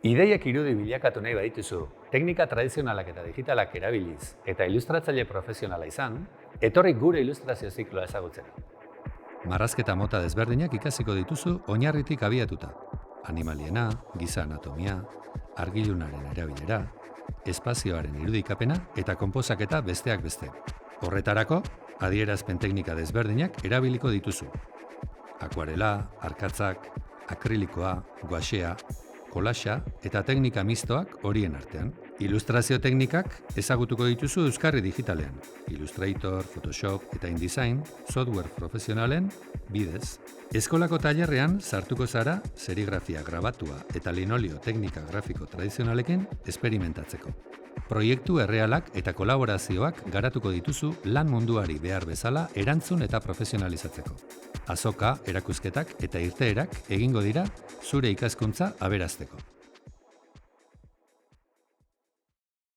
Ideiak irudi bilakatu nahi badituzu, teknika tradizionalak eta digitalak erabiliz eta ilustratzaile profesionala izan, etorri gure ilustrazio zikloa ezagutzera. Marrazketa mota desberdinak ikasiko dituzu oinarritik abiatuta. Animaliena, giza anatomia, argilunaren erabilera, espazioaren irudikapena eta konposaketa besteak beste. Horretarako, adierazpen teknika desberdinak erabiliko dituzu. Akuarela, arkatzak, akrilikoa, guaxea, kolaxa eta teknika mistoak horien artean. Ilustrazio teknikak ezagutuko dituzu euskarri digitalean. Illustrator, Photoshop eta InDesign software profesionalen bidez. Eskolako tailerrean sartuko zara serigrafia grabatua eta linolio teknika grafiko tradizionalekin esperimentatzeko. Proiektu errealak eta kolaborazioak garatuko dituzu lan munduari behar bezala erantzun eta profesionalizatzeko. Azoka, erakusketak eta irteerak egingo dira zure ikaskuntza aberazteko.